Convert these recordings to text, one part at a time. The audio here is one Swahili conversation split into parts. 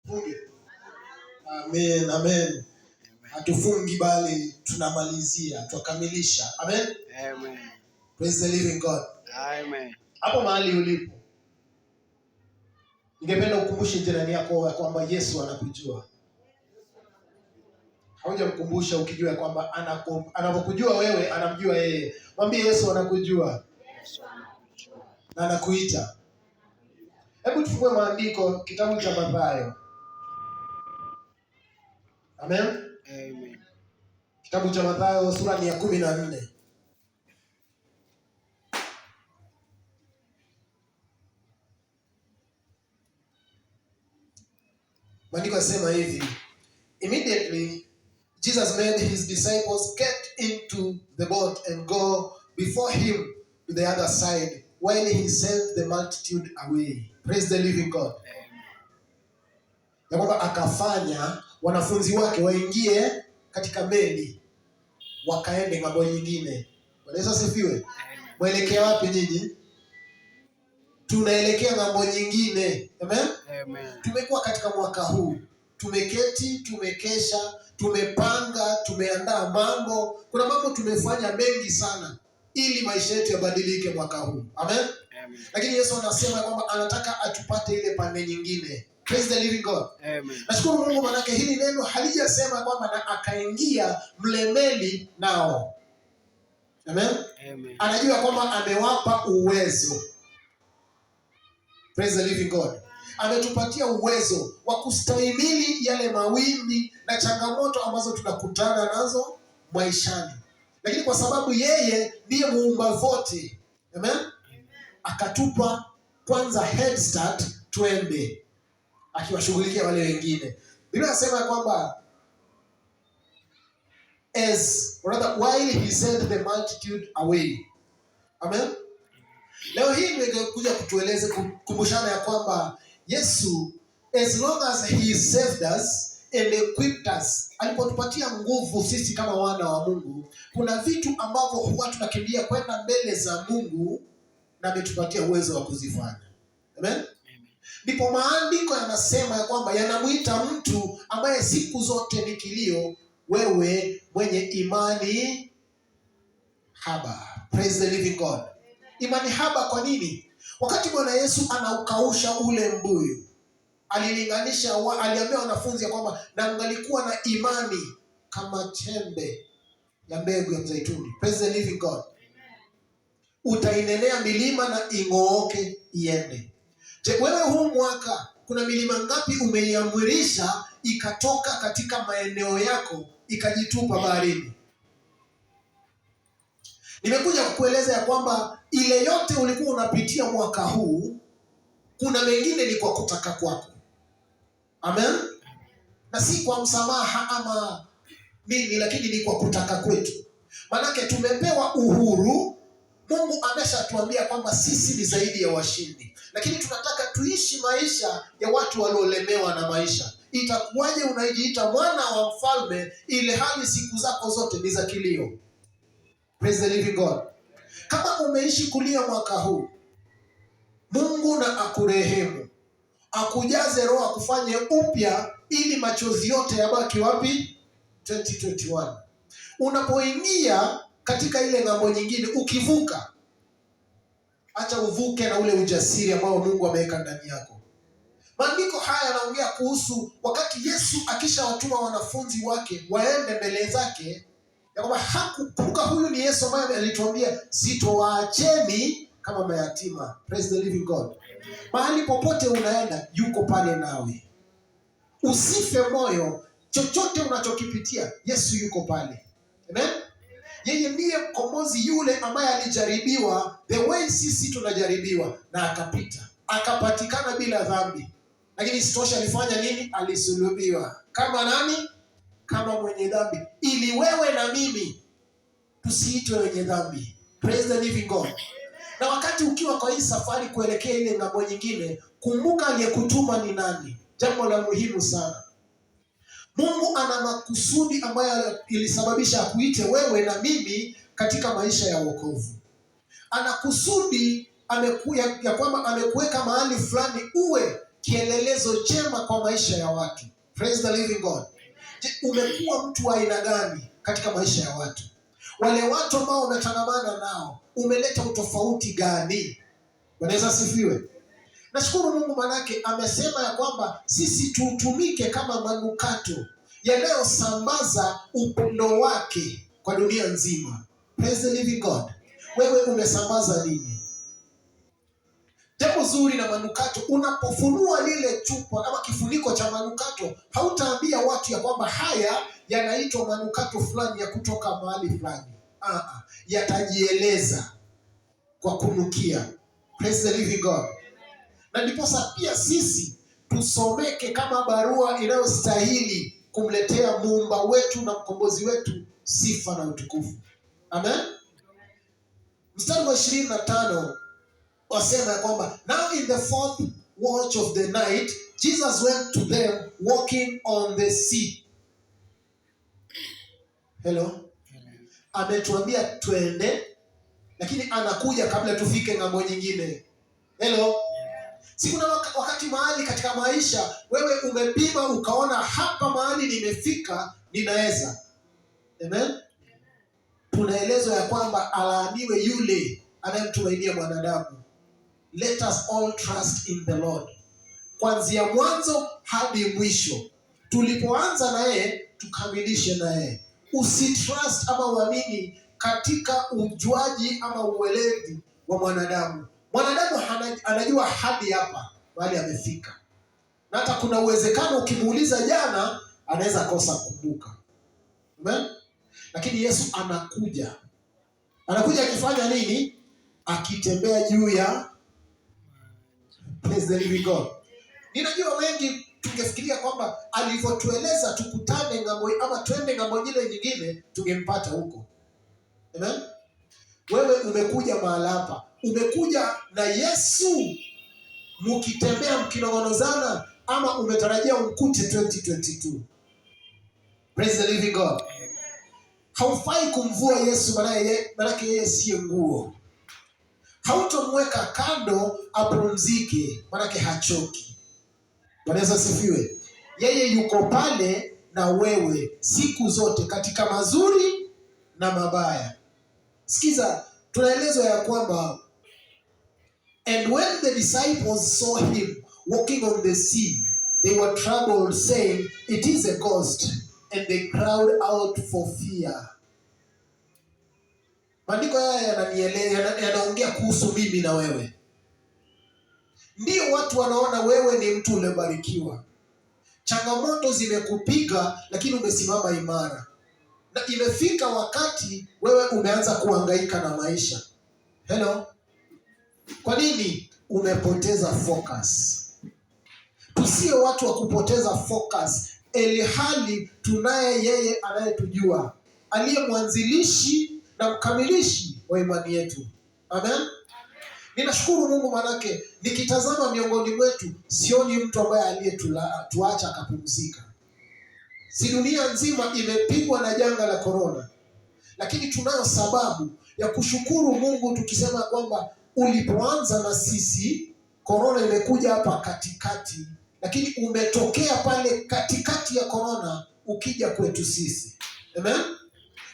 Tufunge. Amen, amen. Hatufungi bali tunamalizia, tukamilisha. Amen. Amen. Praise the living God. Amen. Hapo mahali ulipo, ningependa ukumbushe jirani yako kwamba Yesu anakujua. Haujamkumbusha ukijua kwamba anapokujua wewe anamjua yeye. Mwambie Yesu anakujua. Na anakuita. Hebu tufungue maandiko kitabu cha Mathayo. Amen. Amen. Kitabu cha Mathayo sura ni ya 14. Maandiko yasema hivi: Immediately Jesus made his disciples get into the boat and go before him to the other side while he sent the multitude away. Praise the living God. Ya kwamba akafanya wanafunzi wake waingie katika meli wakaende ng'ambo nyingine. Bwana Yesu asifiwe. Mwelekea wapi nyinyi? Tunaelekea ng'ambo nyingine. Amen? Amen. Tumekuwa katika mwaka huu, tumeketi, tumekesha, tumepanga, tumeandaa mambo. Kuna mambo tumefanya mengi sana ili maisha yetu yabadilike mwaka huu. Amen? Amen. Lakini Yesu anasema kwamba anataka atupate ile pande nyingine. Praise the living God. Amen. Nashukuru Mungu, manake hili neno halijasema kwamba na akaingia mlemeli nao. Amen? Amen. Anajua kwamba amewapa uwezo. Praise the living God. Ametupatia uwezo wa kustahimili yale mawimbi na changamoto ambazo tunakutana nazo maishani. Lakini kwa sababu yeye ndiye muumba vote, amen? Akatupa kwanza head start, twende akiwashughulikia wale wengine. Biblia inasema kwamba while he sent the multitude away. Amen? Leo hii nimekuja kukumbushana ya kwamba Yesu, as long as he saved us and equipped us, alipotupatia nguvu sisi kama wana wa Mungu, kuna vitu ambavyo huwa tunakimbia kwenda mbele za Mungu na ametupatia uwezo wa kuzifanya. Amen? Ndipo maandiko yanasema ya kwamba yanamuita mtu ambaye siku zote ni kilio, wewe mwenye imani haba. Praise the living God. Imani haba kwa nini? Wakati Bwana Yesu anaukausha ule mbuyu, aliambia wanafunzi ya kwamba na mngalikuwa na imani kama chembe ya mbegu ya mzaituni. Praise the living God. Utainenea milima na ingooke iende. Je, wewe huu mwaka kuna milima ngapi umeiamrisha ikatoka katika maeneo yako ikajitupa baharini? Nimekuja kukueleza ya kwamba ile yote ulikuwa unapitia mwaka huu, kuna mengine ni kwa kutaka kwako. Amen? Na si kwa msamaha ama nini, lakini ni kwa kutaka kwetu. Manake tumepewa uhuru. Mungu ameshatuambia kwamba sisi ni zaidi ya washindi. Lakini tunataka tuishi maisha ya watu waliolemewa na maisha. Itakuwaje unajiita mwana wa mfalme ile hali siku zako zote ni za kilio? Praise the living God. Kama umeishi kulia mwaka huu, Mungu na akurehemu, akujaze roho, akufanye upya ili machozi yote yabaki wapi? 2021. Unapoingia katika ile ng'ambo nyingine, ukivuka, acha uvuke na ule ujasiri ambao Mungu ameweka ndani yako. Maandiko haya yanaongea kuhusu wakati Yesu akishawatuma wanafunzi wake waende mbele zake, ya kwamba hakukumbuka huyu ni Yesu ambaye alituambia sitowaacheni kama mayatima. Praise the living God. Mahali popote unaenda yuko pale nawe. Usife moyo, chochote unachokipitia Yesu yuko pale. Amen? Yeye ndiye mkombozi yule ambaye alijaribiwa the way sisi tunajaribiwa na akapita. Akapatikana bila dhambi. Lakini sitosha alifanya nini? Alisulubiwa. Kama nani? Kama mwenye dhambi. Ili wewe na mimi tusiitwe wenye dhambi. Praise the living God. Na wakati ukiwa kwa hii safari kuelekea ile ng'ambo nyingine, kumbuka aliyekutuma ni nani. Jambo la muhimu sana. Mungu ana makusudi ambayo ilisababisha akuite wewe na mimi katika maisha ya wokovu. Ana kusudi ya kwamba amekuweka mahali fulani uwe kielelezo chema kwa maisha ya watu. Praise the living God. Je, umekuwa mtu wa aina gani katika maisha ya watu? Wale watu ambao umetangamana nao, umeleta utofauti gani? Bwana Yesu asifiwe. Nashukuru Mungu, manake amesema ya kwamba sisi tutumike kama manukato yanayosambaza upendo wake kwa dunia nzima. Praise the living God. Wewe umesambaza nini? Jambo zuri na manukato, unapofunua lile chupa ama kifuniko cha manukato, hautaambia watu ya kwamba haya yanaitwa manukato fulani ya kutoka mahali fulani. Yatajieleza kwa kunukia. Praise the living God. Na ndiposa pia sisi tusomeke kama barua inayostahili kumletea muumba wetu na mkombozi wetu sifa na utukufu. Amen. Mstari wa 25 wasema ya kwamba, now in the fourth watch of the night Jesus went to them walking on the sea. Hello. Ametuambia twende, lakini anakuja kabla tufike ng'ambo nyingine. Hello. Si kuna wakati mahali katika maisha wewe umepima ukaona hapa mahali nimefika ninaweza. Amen. Tunaelezwa ya kwamba alaaniwe yule anayemtumainia mwanadamu. Let us all trust in the Lord. Kuanzia mwanzo hadi mwisho. Tulipoanza na yeye, tukamilishe na yeye. Usitrust ama uamini katika ujuaji ama uweledi wa mwanadamu. Mwanadamu anajua hadi hapa mahali amefika. Na hata kuna uwezekano ukimuuliza jana, anaweza kosa kumbuka. Amen? Lakini Yesu anakuja. Anakuja akifanya nini? Akitembea juu ya praise the living God. Ninajua wengi tungefikiria kwamba alivyotueleza tukutane ng'ambo ama twende ng'ambo nyingine tungempata huko. Amen? Wewe umekuja mahali hapa. Umekuja na Yesu mkitembea mkinong'onozana, ama umetarajia umkute 2022? Praise the living God. Haufai kumvua Yesu, maana yeye siye nguo. Hautomweka kando apumzike, maana hachoki. Bwana Yesu asifiwe. Yeye yuko pale na wewe siku zote katika mazuri na mabaya. Sikiza, tunaelezwa ya kwamba, and when the disciples saw him walking on the sea, they were troubled, saying, it is a ghost, and they cried out for fear. Maandiko haya yanaongea kuhusu mimi na wewe. Ndio watu wanaona wewe ni mtu uliyebarikiwa. Changamoto zimekupiga lakini umesimama imara. Na imefika wakati wewe umeanza kuhangaika na maisha. Hello. Kwa nini? Umepoteza focus. Tusio watu wa kupoteza focus, ilhali tunaye yeye anayetujua, aliye mwanzilishi na mkamilishi wa imani yetu. Amen. Ninashukuru Mungu, manake nikitazama miongoni mwetu sioni mtu ambaye aliyetuacha akapumzika. Si dunia nzima imepigwa na janga la corona, lakini tunayo sababu ya kushukuru Mungu tukisema kwamba ulipoanza na sisi, corona imekuja hapa katikati, lakini umetokea pale katikati ya corona ukija kwetu sisi. Amen.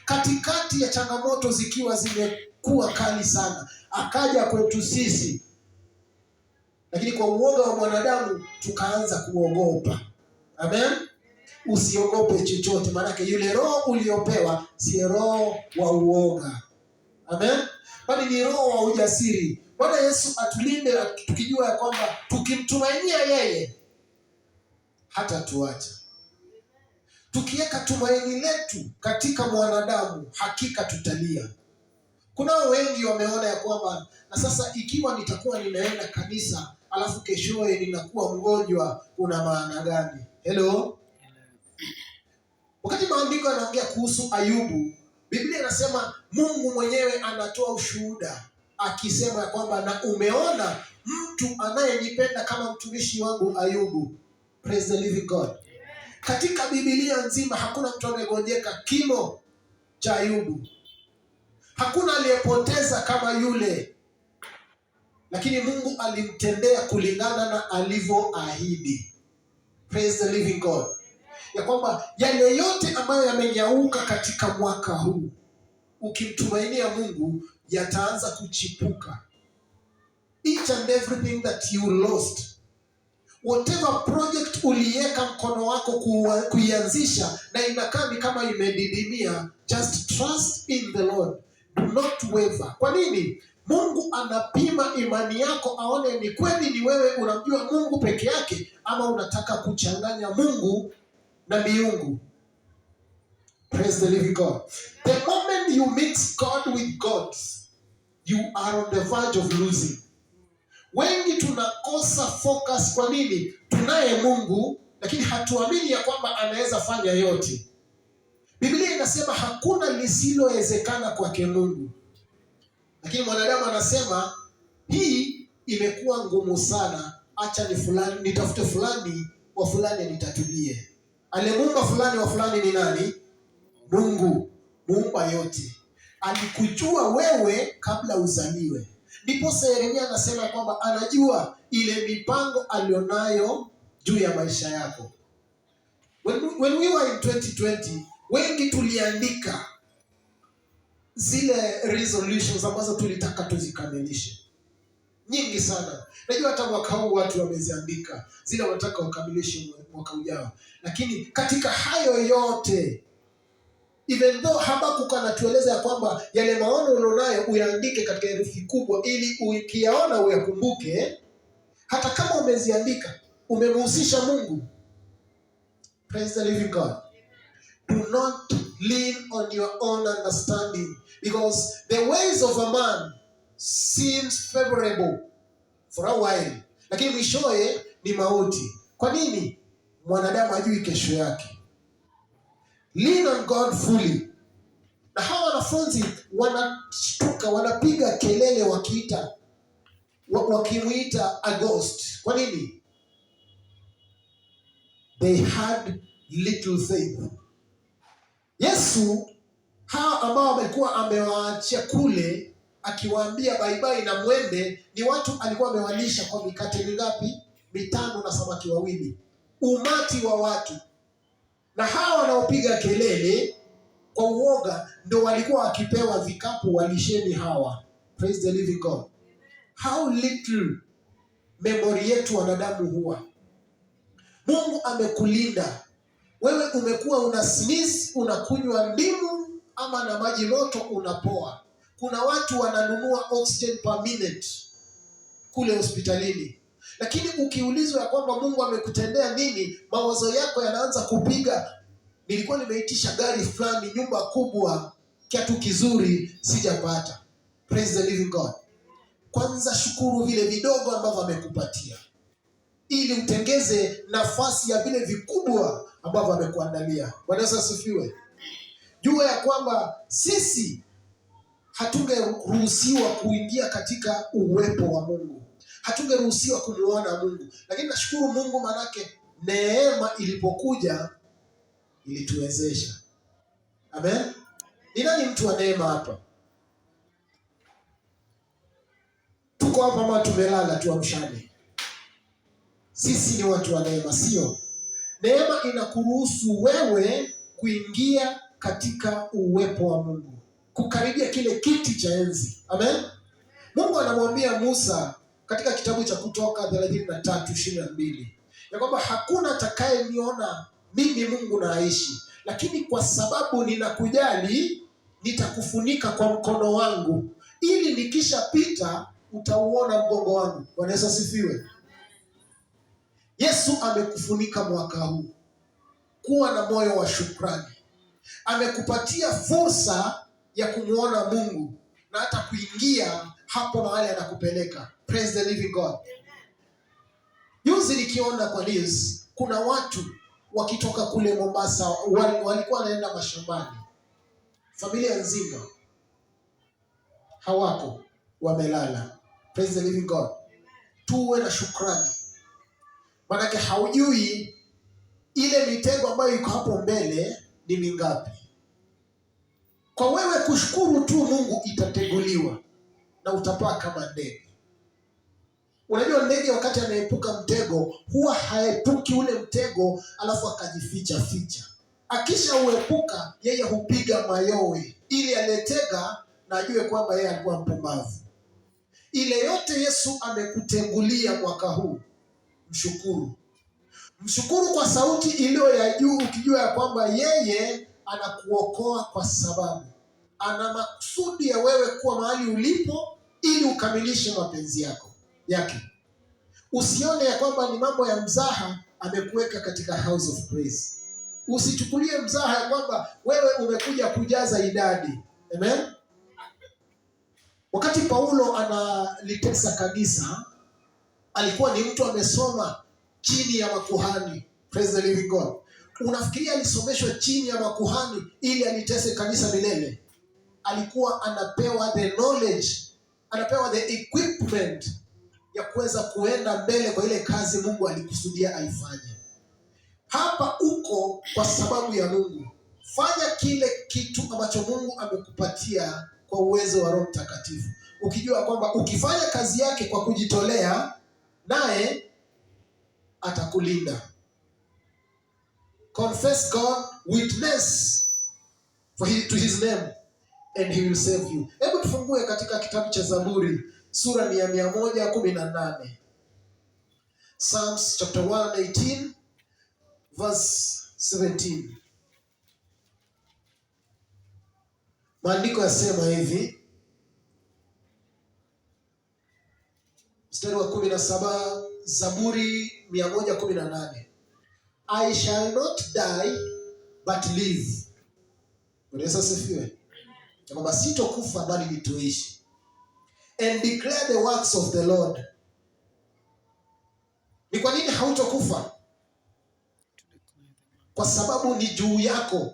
Katikati ya changamoto zikiwa zimekuwa kali sana, akaja kwetu sisi. Lakini kwa uoga wa mwanadamu tukaanza kuogopa. Amen. Usiogope chochote, maana yule roho uliopewa si roho wa uoga. Amen. Bali ni roho wa ujasiri. Bwana Yesu atulinde tukijua ya kwamba tukimtumainia yeye hata tuacha. Tukiweka tumaini letu katika mwanadamu, hakika tutalia. Kuna wengi wameona ya kwamba na sasa ikiwa nitakuwa ninaenda kanisa alafu keshoe ninakuwa mgonjwa, kuna maana gani? Hello. Wakati maandiko yanaongea kuhusu Ayubu, Biblia inasema Mungu mwenyewe anatoa ushuhuda akisema ya kwamba, na umeona mtu anayenipenda kama mtumishi wangu Ayubu. Praise the living God. Katika Biblia nzima hakuna mtu amegonjeka kimo cha Ayubu. Hakuna aliyepoteza kama yule. lakini Mungu alimtendea kulingana na alivyoahidi. Praise the living God. Ya kwamba yale yote ambayo yamenyauka katika mwaka huu, ukimtumainia Mungu, yataanza kuchipuka. Each and everything that you lost, whatever project uliweka mkono wako kuianzisha na inakaa ni kama imedidimia, just trust in the Lord. Do not waver. Kwa nini? Mungu anapima imani yako aone ni kweli ni wewe unamjua Mungu peke yake ama unataka kuchanganya Mungu na miungu. Praise the living God. The moment you mix God with gods, you are on the verge of losing. Wengi tunakosa focus. Kwa nini? Tunaye Mungu lakini hatuamini ya kwamba anaweza fanya yote. Biblia inasema hakuna lisilowezekana kwake Mungu. Lakini mwanadamu anasema hii imekuwa ngumu sana, acha nitafute fulani wa fulani nitatulie. Aliyemuumba fulani wa fulani ni nani? Mungu, muumba yote. Alikujua wewe kabla uzaliwe. Ndipo Yeremia anasema kwamba anajua ile mipango alionayo juu ya maisha yako. When we were in 2020, wengi tuliandika zile resolutions ambazo tulitaka tuzikamilishe. Nyingi sana. Najua hata mwaka huu watu wameziandika zile wanataka wakamilishe mwaka ujao. Lakini katika hayo yote, even though Habakuk anatueleza ya kwamba yale maono ulionayo uyaandike katika herufi kubwa ili ukiyaona uyakumbuke, hata kama umeziandika, umemhusisha Mungu. Praise the living God. Do not lean on your own understanding, because the ways of a man seems favorable for a while, lakini mwishowe ni mauti. Kwa nini? Mwanadamu hajui kesho yake. Lean on God fully. Na hawa wanafunzi wanashtuka, wanapiga kelele wakimuita a ghost. Kwa nini? They had little faith. Yesu hawa ambao amekuwa amewaachia kule akiwaambia bye bye na mwende, ni watu alikuwa amewalisha kwa mikate mingapi? 5 na samaki 2. Umati wa watu. Na hawa wanaopiga kelele kwa uoga ndio walikuwa wakipewa vikapu, walisheni hawa. Praise the living God. How little memory yetu wanadamu huwa. Mungu amekulinda. Wewe umekuwa una sneeze, unakunywa ndimu ama na maji moto unapoa. Kuna watu wananunua oxygen per minute kule hospitalini. Lakini ukiulizwa ya kwamba Mungu amekutendea nini, mawazo yako yanaanza kupiga, nilikuwa nimeitisha gari fulani, nyumba kubwa, kiatu kizuri, sijapata. Praise the living God. Kwanza shukuru vile vidogo ambavyo amekupatia, ili utengeze nafasi ya vile vikubwa ambavyo amekuandalia. Bwana Yesu asifiwe. Jua ya kwamba sisi hatungeruhusiwa kuingia katika uwepo wa Mungu. Hatungeruhusiwa kumuona Mungu. Lakini nashukuru Mungu, manake neema ilipokuja ilituwezesha. Amen. Ni nani mtu wa neema hapa? Tuko hapa ama tumelala tuamshane? Sisi ni watu wa neema, sio? Neema inakuruhusu wewe kuingia katika uwepo wa Mungu, kukaribia kile kiti cha enzi. Amen. Mungu anamwambia Musa katika kitabu cha Kutoka 33:22 ya kwamba hakuna atakayeniona mimi Mungu na aishi, lakini kwa sababu ninakujali nitakufunika kwa mkono wangu, ili nikishapita utauona mgongo wangu. Bwana Yesu asifiwe. Yesu amekufunika mwaka huu. Kuwa na moyo wa shukrani. Amekupatia fursa ya kumuona Mungu na hata kuingia hapo mahali anakupeleka. Praise the living God. Juzi nikiona kwa news, kuna watu wakitoka kule Mombasa walikuwa wanaenda mashambani. Familia nzima hawako, wamelala. Praise the living God. Tuwe na shukrani. Manake haujui ile mitego ambayo iko hapo mbele ni mingapi. Kwa wewe kushukuru tu Mungu itateguliwa na utapaa kama ndege. Unajua ndege wakati anaepuka mtego huwa haepuki ule mtego alafu akajificha ficha. Akisha uepuka, yeye hupiga mayowe ili aletega na ajue kwamba yeye alikuwa mpumbavu. Ile yote Yesu amekutengulia mwaka huu, mshukuru. Mshukuru kwa sauti iliyo ya juu, ukijua ya kwamba yeye anakuokoa kwa sababu ana makusudi ya wewe kuwa mahali ulipo ili ukamilishe mapenzi yake. Usione ya kwamba ni mambo ya mzaha amekuweka katika house of praise. Usichukulie mzaha ya kwamba wewe umekuja kujaza idadi. Amen. Wakati Paulo analitesa kanisa, alikuwa ni mtu amesoma chini ya makuhani. Praise the living God. Unafikiria alisomeshwa chini ya makuhani ili alitese kanisa milele? Alikuwa anapewa the knowledge, anapewa the equipment ya kuweza kuenda mbele kwa ile kazi Mungu alikusudia aifanye. Hapa uko kwa sababu ya Mungu. Fanya kile kitu ambacho Mungu amekupatia kwa uwezo wa Roho Mtakatifu, ukijua kwamba ukifanya kazi yake kwa kujitolea, naye atakulinda. Confess God, witness to his name, and he will save you. Hebu tufungue katika kitabu cha Zaburi, sura ni ya 118. Psalms chapter 118 verse 17. Maandiko yasema hivi, mstari wa 17, Zaburi 118. I shall not die but live. Yesu asifiwe. Kwamba sitokufa bali nitaishi, and declare the works of the Lord. Ni kwa nini hautokufa? Kwa sababu ni juu yako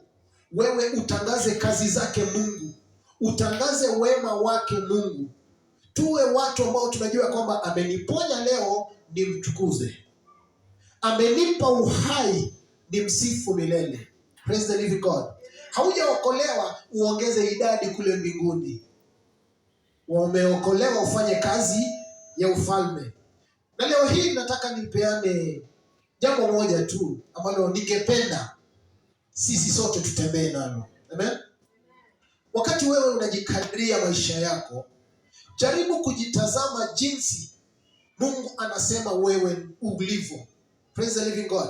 wewe utangaze kazi zake Mungu, utangaze wema wake Mungu. Tuwe watu ambao tunajua kwamba ameniponya leo, ni mtukuze. Amenipa uhai, ni msifu milele. Praise the living God. Haujaokolewa uongeze idadi kule mbinguni. Umeokolewa ufanye kazi ya ufalme. Na leo hii nataka nipeane jambo moja tu ambalo ningependa sisi sote tutembee nalo. Amen. Wakati wewe unajikadiria maisha yako, jaribu kujitazama jinsi Mungu anasema wewe ulivyo. Praise the living God.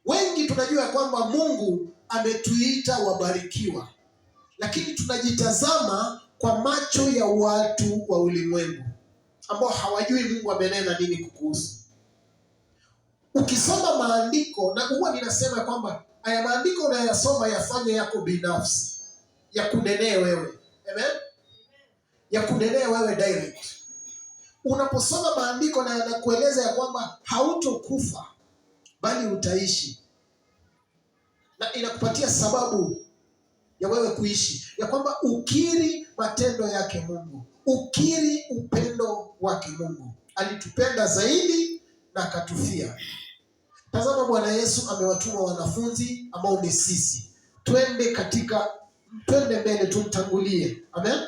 Wengi tunajua kwamba Mungu ametuita wabarikiwa, lakini tunajitazama kwa macho ya watu wa ulimwengu ambao hawajui Mungu amenena nini kukuhusu. Ukisoma maandiko, na huwa ninasema kwamba haya maandiko unayosoma yafanye yako binafsi, ya kunenea wewe. Amen. Ya kunenea wewe direct. Unaposoma maandiko na yanakueleza ya kwamba hautokufa bali utaishi, na inakupatia sababu ya wewe kuishi, ya kwamba ukiri matendo yake Mungu, ukiri upendo wake Mungu. Alitupenda zaidi na akatufia. Tazama, Bwana Yesu amewatuma wanafunzi ambao ni sisi. Twende mbele, tumtangulie. Amen.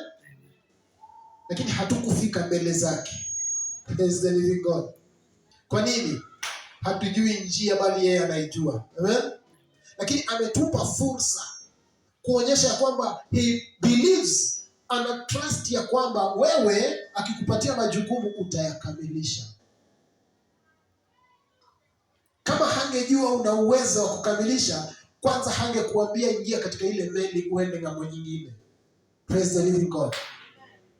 Lakini hatukufika mbele zake. Praise the living God. Kwa nini? Hatujui njia bali yeye anaijua. Amen. Lakini ametupa fursa kuonyesha kwamba he believes, ana trust ya kwamba wewe akikupatia majukumu utayakamilisha. Kama hangejua una uwezo wa kukamilisha, kwanza hangekuambia ingia katika ile meli uende ng'ambo nyingine. Praise the living God.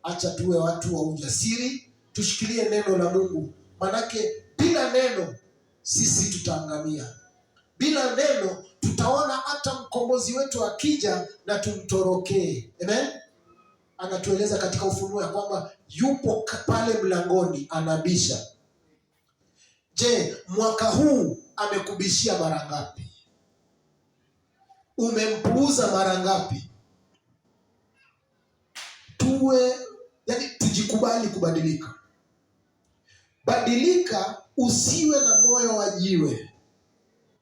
Acha tuwe watu wa ujasiri, tushikilie neno la Mungu. Manake bila neno sisi tutaangamia. Bila neno tutaona hata mkombozi wetu akija na tumtorokee. Amen. Anatueleza katika Ufunuo ya kwamba yupo pale mlangoni anabisha. Je, mwaka huu amekubishia mara ngapi? Umempuuza mara ngapi? Tujikubali kubadilika. Badilika, usiwe na moyo wa jiwe.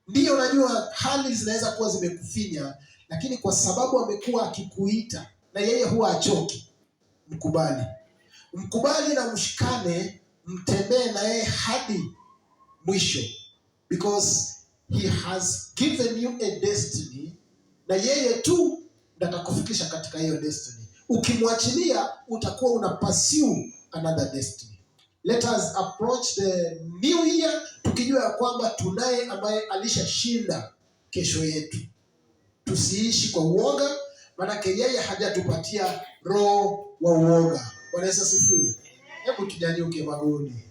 Ndiyo, najua hali zinaweza kuwa zimekufinya, lakini kwa sababu amekuwa akikuita na yeye huwa achoki, mkubali na mshikane, mtembee na yeye hadi mwisho, because he has given you a destiny, na yeye tu ndiye atakufikisha katika hiyo destiny. Ukimwachilia utakuwa una pursue another destiny. Let us approach the new year tukijua ya kwamba tunaye ambaye alishashinda kesho yetu. Tusiishi kwa uoga, maana yeye hajatupatia roho wa uoga. Bwana Yesu asifiwe. Hebu tunyanyuke magoni.